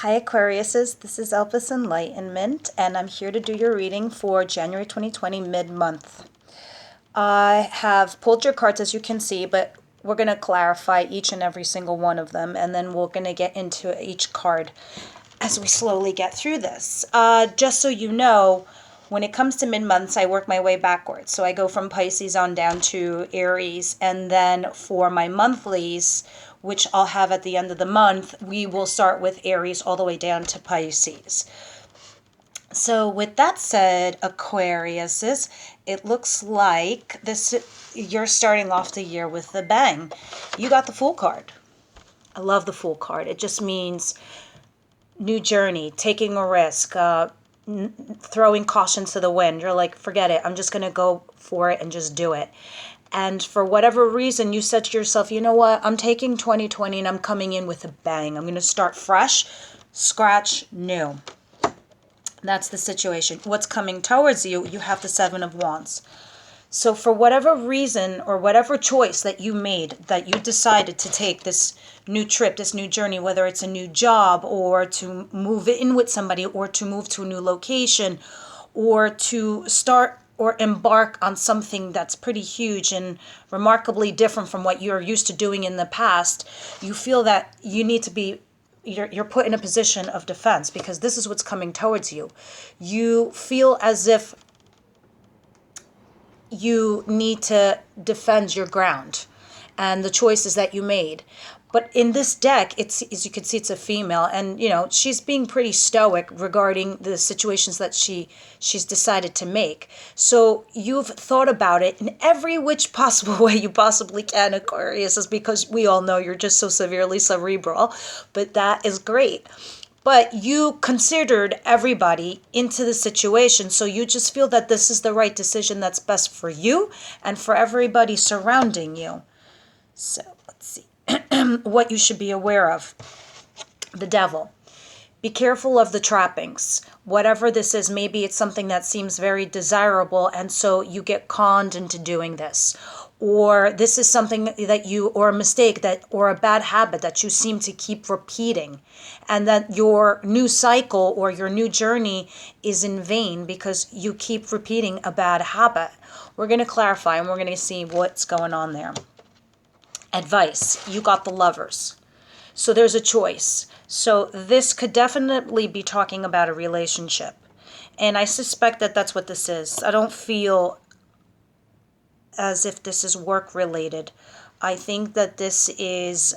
Hi Aquariuses, this is Elpis Enlightenment, and I'm here to do your reading for January 2020 mid-month. I have pulled your cards as you can see, but we're going to clarify each and every single one of them, and then we're going to get into each card as we slowly get through this. Just so you know, when it comes to mid-months, I work my way backwards. So I go from Pisces on down to Aries, and then for my monthlies, which I'll have at the end of the month, we will start with Aries all the way down to Pisces. So with that said, Aquariuses, it looks like you're starting off the year with a bang. You got the Fool card. I love the Fool card. It just means new journey, taking a risk, throwing caution to the wind. You're like, forget it. I'm just going to go for it and just do it. And for whatever reason, you said to yourself, you know what? I'm taking 2020 and I'm coming in with a bang. I'm going to start fresh, scratch, new. That's the situation. What's coming towards you, you have the Seven of Wands. So for whatever reason or whatever choice that you made, that you decided to take this new trip, this new journey, whether it's a new job or to move in with somebody or to move to a new location or to start or embark on something that's pretty huge and remarkably different from what you're used to doing in the past, you feel that you need to be you're put in a position of defense because this is what's coming towards you. You feel as if you need to defend your ground and the choices that you made. But in this deck, it's, as you can see, it's a female, and she's being pretty stoic regarding the situations that she's decided to make. So you've thought about it in every which possible way you possibly can, Aquarius, is because we all know you're just so severely cerebral, but that is great. But you considered everybody into the situation, so you just feel that this is the right decision that's best for you and for everybody surrounding you. So let's see what you should be aware of. The Devil. Be careful of the trappings. Whatever this is, maybe it's something that seems very desirable, and so you get conned into doing this. Or this is something that or a mistake or a bad habit that you seem to keep repeating, and that your new cycle or your new journey is in vain because you keep repeating a bad habit. We're going to clarify and we're going to see what's going on there. Advice. You got the Lovers. So there's a choice. So this could definitely be talking about a relationship. And I suspect that that's what this is. I don't feel as if this is work related. I think that this is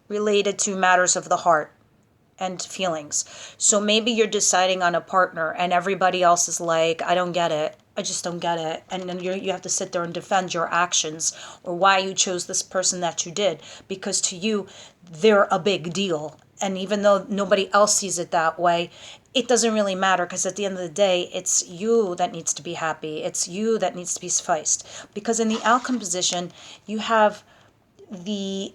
related to matters of the heart and feelings. So maybe you're deciding on a partner and everybody else is like, I don't get it. I just don't get it. And then you have to sit there and defend your actions or why you chose this person that you did. Because to you, they're a big deal. And even though nobody else sees it that way, it doesn't really matter because at the end of the day, it's you that needs to be happy. It's you that needs to be sufficed. Because in the outcome position, you have the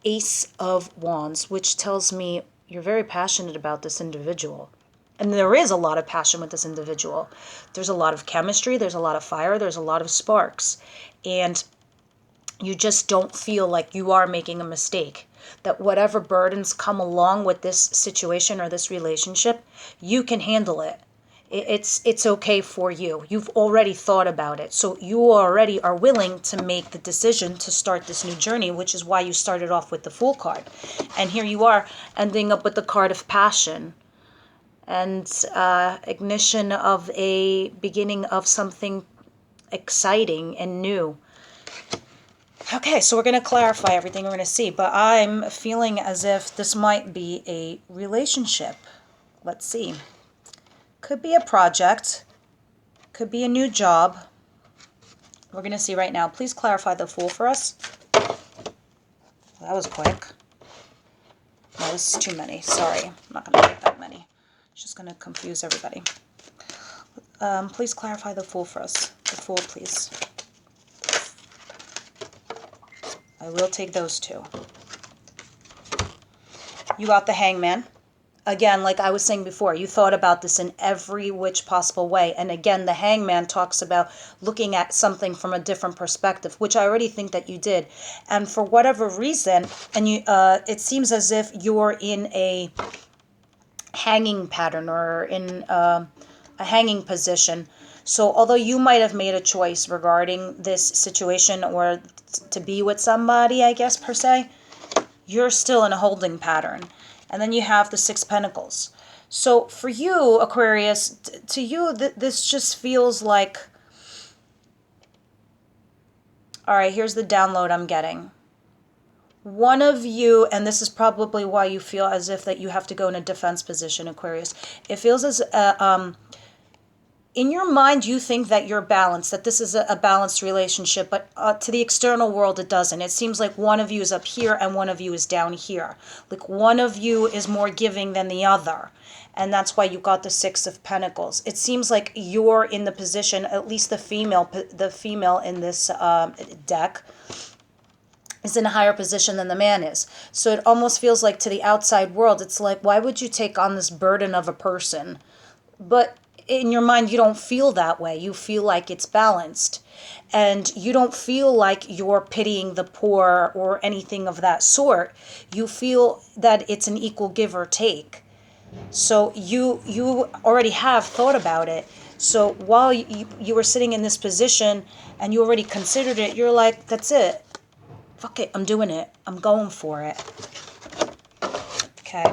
Ace of Wands, which tells me you're very passionate about this individual. And there is a lot of passion with this individual. There's a lot of chemistry, there's a lot of fire, there's a lot of sparks. And you just don't feel like you are making a mistake. That whatever burdens come along with this situation or this relationship, you can handle it. It's okay for you. You've already thought about it. So you already are willing to make the decision to start this new journey, which is why you started off with the Fool card. And here you are ending up with the card of passion and ignition of a beginning of something exciting and new. Okay, so we're going to clarify everything we're going to see, but I'm feeling as if this might be a relationship. Let's see. Could be a project. Could be a new job. We're going to see right now. Please clarify the Fool for us. That was quick. No, this is too many. Sorry. I'm not going to make that many. It's just going to confuse everybody. Please clarify the Fool for us. The Fool, please. I will take those two. You got the Hangman. again, like I was saying before, you thought about this in every which possible way. And again, the Hangman talks about looking at something from a different perspective, which I already think that you did. And for whatever reason, and it seems as if you're in a hanging pattern or in a hanging position. So although you might have made a choice regarding this situation or to be with somebody, I guess, per se, you're still in a holding pattern. And then you have the Six Pentacles. So for you, Aquarius, to you, this just feels like, all right, here's the download I'm getting. One of you, and this is probably why you feel as if that you have to go in a defense position, Aquarius. It feels as in your mind, you think that you're balanced, that this is a balanced relationship, but to the external world, it doesn't. It seems like one of you is up here and one of you is down here. Like one of you is more giving than the other. And that's why you got the Six of Pentacles. It seems like you're in the position, at least the female in this deck, is in a higher position than the man is. So it almost feels like to the outside world, it's like, why would you take on this burden of a person? But in your mind, you don't feel that way. You feel like it's balanced. And you don't feel like you're pitying the poor or anything of that sort. You feel that it's an equal give or take. So you already have thought about it. So while you were sitting in this position and you already considered it, you're like, that's it. Fuck it, I'm doing it. I'm going for it. Okay,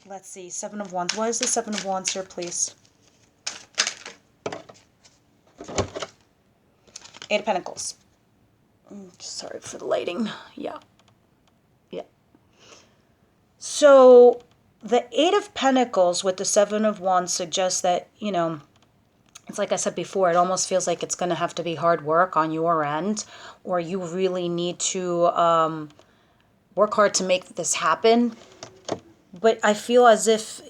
let's see. Seven of Wands. What is the Seven of Wands here, please? Eight of Pentacles. Sorry for the lighting. Yeah. So the Eight of Pentacles with the Seven of Wands suggests that, you know, it's like I said before, it almost feels like it's going to have to be hard work on your end, or you really need to work hard to make this happen. But I feel as if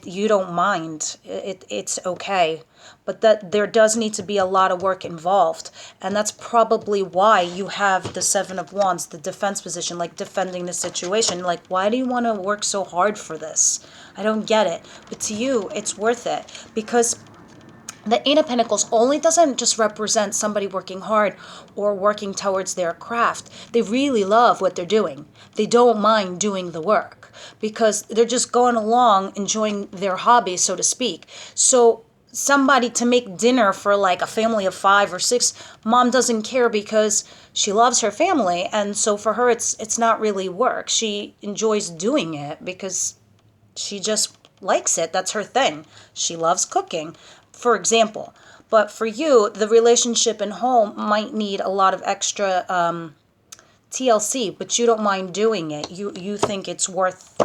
you don't mind. It's okay. But that there does need to be a lot of work involved. And that's probably why you have the Seven of Wands, the defense position, like defending the situation. Like, why do you want to work so hard for this? I don't get it. But to you, it's worth it. Because the Eight of Pentacles only doesn't just represent somebody working hard or working towards their craft. They really love what they're doing. They don't mind doing the work because they're just going along enjoying their hobby, so to speak. So somebody to make dinner for like a family of 5 or 6, mom doesn't care because she loves her family. And so for her, it's not really work. She enjoys doing it because she just likes it. That's her thing. She loves cooking, for example. But for you, the relationship and home might need a lot of extra TLC, but you don't mind doing it. You think it's worth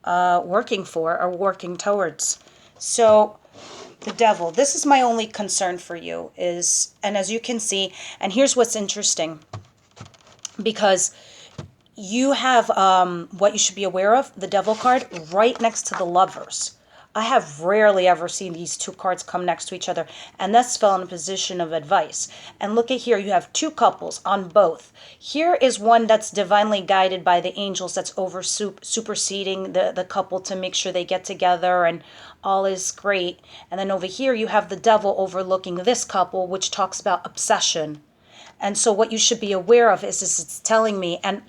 working for or working towards. So the Devil, this is my only concern for you is, and as you can see, and here's what's interesting, because you have what you should be aware of, the Devil card, right next to the Lovers. I have rarely ever seen these two cards come next to each other, and this fell in a position of advice. And look at here, you have two couples on both. Here is one that's divinely guided by the angels, that's superseding the couple to make sure they get together and all is great. And then over here you have the Devil overlooking this couple, which talks about obsession. And so what you should be aware of is it's telling me, and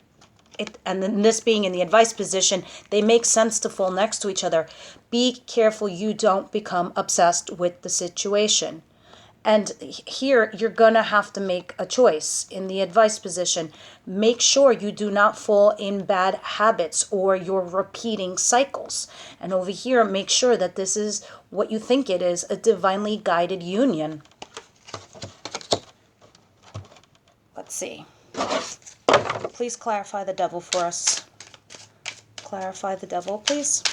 then this being in the advice position, they make sense to fall next to each other. Be careful you don't become obsessed with the situation. And here you're going to have to make a choice in the advice position. Make sure you do not fall in bad habits or you're repeating cycles. And over here, make sure that this is what you think it is, a divinely guided union. Let's see. Please clarify the Devil for us. Clarify the Devil, please.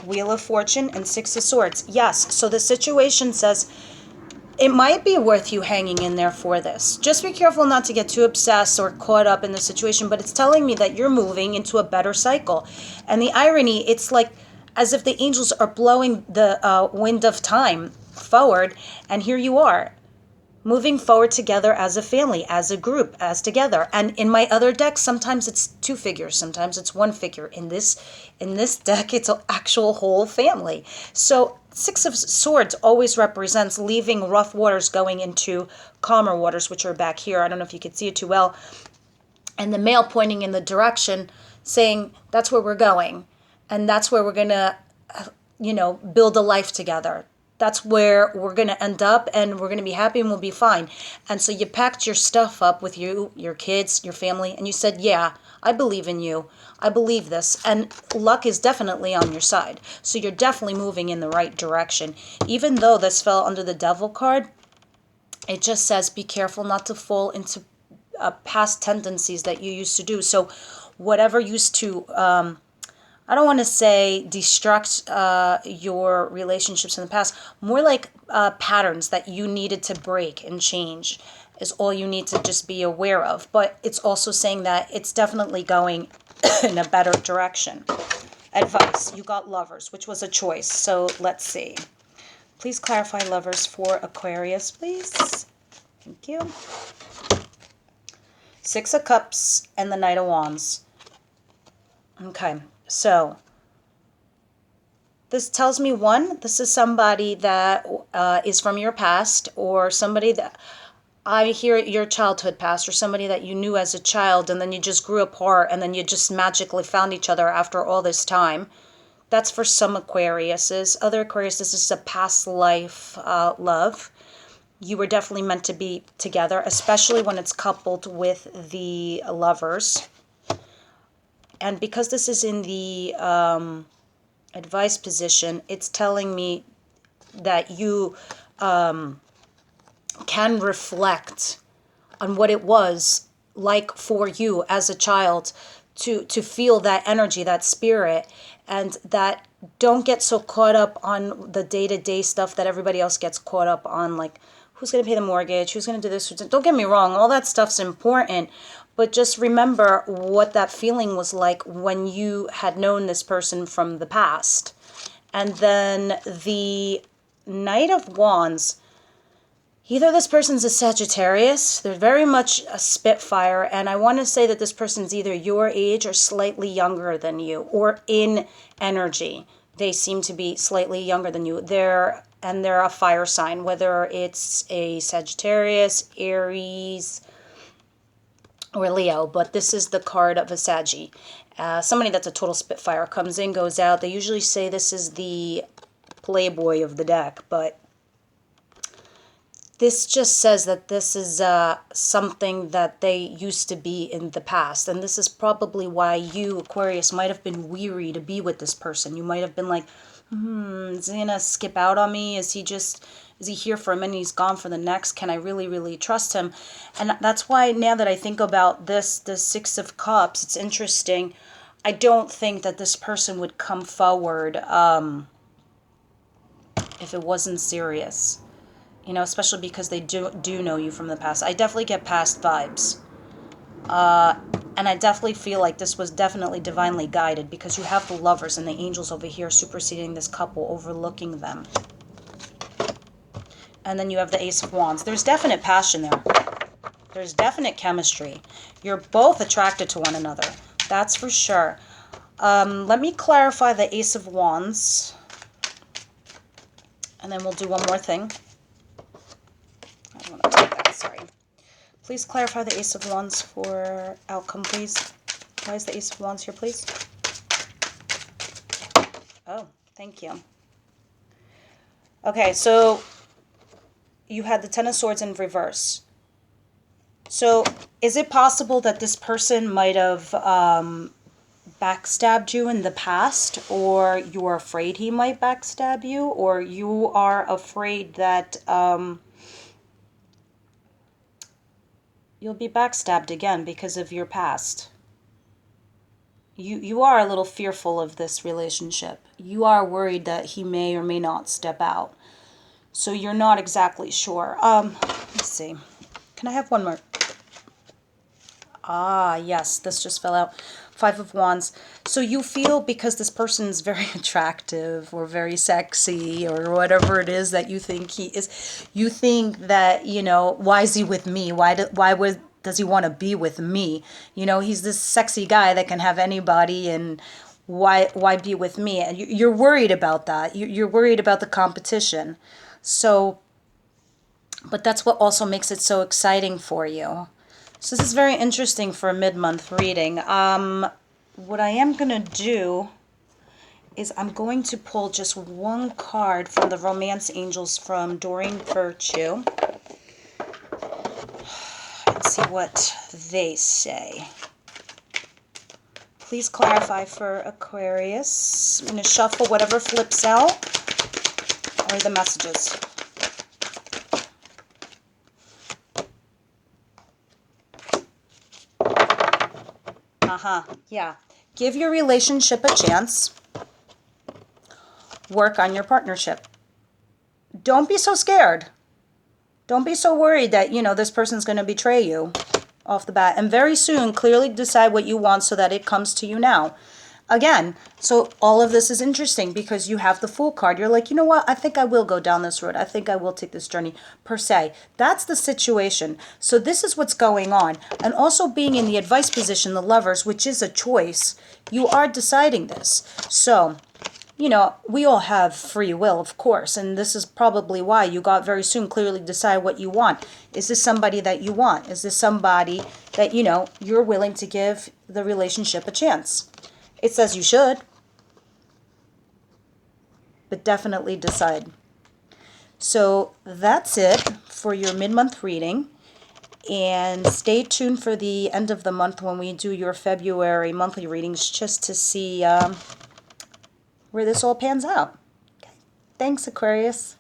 Wheel of Fortune and Six of Swords. Yes, so the situation says it might be worth you hanging in there for this. Just be careful not to get too obsessed or caught up in the situation, but it's telling me that you're moving into a better cycle. And the irony, it's like as if the angels are blowing the wind of time forward, and here you are. moving forward together as a family, as a group, as together. And in my other deck, sometimes it's two figures, sometimes it's one figure. In this deck, it's an actual whole family. So Six of Swords always represents leaving rough waters, going into calmer waters, which are back here. I don't know if you can see it too well. And the male pointing in the direction, saying that's where we're going. And that's where we're going to, build a life together. That's where we're going to end up, and we're going to be happy and we'll be fine. And so you packed your stuff up with you, your kids, your family, and you said, yeah, I believe in you. I believe this. And luck is definitely on your side. So you're definitely moving in the right direction. Even though this fell under the Devil card, it just says be careful not to fall into past tendencies that you used to do. So whatever used to... I don't want to say destruct your relationships in the past, more like patterns that you needed to break and change is all you need to just be aware of. But it's also saying that it's definitely going in a better direction. Advice, you got Lovers, which was a choice. So let's see. Please clarify Lovers for Aquarius, please. Thank you. Six of Cups and the Knight of Wands. Okay. So, this tells me, one, this is somebody that is from your past, or somebody that, I hear your childhood past, or somebody that you knew as a child, and then you just grew apart, and then you just magically found each other after all this time. That's for some Aquariuses. Other Aquarius, this is a past life love. You were definitely meant to be together, especially when it's coupled with the Lovers. And because this is in the advice position, it's telling me that you can reflect on what it was like for you as a child to feel that energy, that spirit, and that don't get so caught up on the day-to-day stuff that everybody else gets caught up on, like who's going to pay the mortgage, who's going to do this. Don't get me wrong, all that stuff's important. But just remember what that feeling was like when you had known this person from the past. And then the Knight of Wands, either this person's a Sagittarius, they're very much a Spitfire, and I want to say that this person's either your age or slightly younger than you, or in energy. They seem to be slightly younger than you. They're a fire sign, whether it's a Sagittarius, Aries, or Leo, but this is the card of a Saggy. Somebody that's a total Spitfire, comes in, goes out. They usually say this is the playboy of the deck, but this just says that this is something that they used to be in the past. And this is probably why you, Aquarius, might have been weary to be with this person. You might have been like, is he going to skip out on me? Is he here for a minute, he's gone for the next? Can I really, really trust him? And that's why now that I think about this, the Six of Cups, it's interesting. I don't think that this person would come forward if it wasn't serious. Especially because they do know you from the past. I definitely get past vibes. And I definitely feel like this was definitely divinely guided, because you have the Lovers and the angels over here superseding this couple, overlooking them. And then you have the Ace of Wands. There's definite passion there. There's definite chemistry. You're both attracted to one another. That's for sure. Let me clarify the Ace of Wands. And then we'll do one more thing. I don't want to take that, sorry. Please clarify the Ace of Wands for outcome, please. Why is the Ace of Wands here, please? Oh, thank you. Okay, so you had the Ten of Swords in reverse. So is it possible that this person might have backstabbed you in the past, or you're afraid he might backstab you, or you are afraid that you'll be backstabbed again because of your past? You are a little fearful of this relationship. You are worried that he may or may not step out. So you're not exactly sure. Let's see. Can I have one more? Ah, yes, this just fell out. Five of Wands. So you feel because this person's very attractive or very sexy or whatever it is that you think he is, you think that, you know, why is he with me? Does he want to be with me? You know, he's this sexy guy that can have anybody, and why be with me? And you're worried about that. You're worried about the competition. So, but that's what also makes it so exciting for you. So this is very interesting for a mid-month reading. What I am going to do is I'm going to pull just one card from the Romance Angels from Doreen Virtue. Let's see what they say. Please clarify for Aquarius. I'm going to shuffle whatever flips out or the messages. Yeah. Give your relationship a chance. Work on your partnership. Don't be so scared. Don't be so worried that, you know, this person's going to betray you off the bat. And very soon, clearly decide what you want so that it comes to you now. Again, so all of this is interesting because you have the Fool card. You're like, you know what? I think I will go down this road. I think I will take this journey, per se. That's the situation. So this is what's going on. And also being in the advice position, the Lovers, which is a choice, you are deciding this. So, you know, we all have free will, of course, and this is probably why you got very soon clearly decide what you want. Is this somebody that you want? Is this somebody that, you know, you're willing to give the relationship a chance? It says you should, but definitely decide. So that's it for your mid-month reading, and stay tuned for the end of the month when we do your February monthly readings just to see where this all pans out. Okay. Thanks, Aquarius.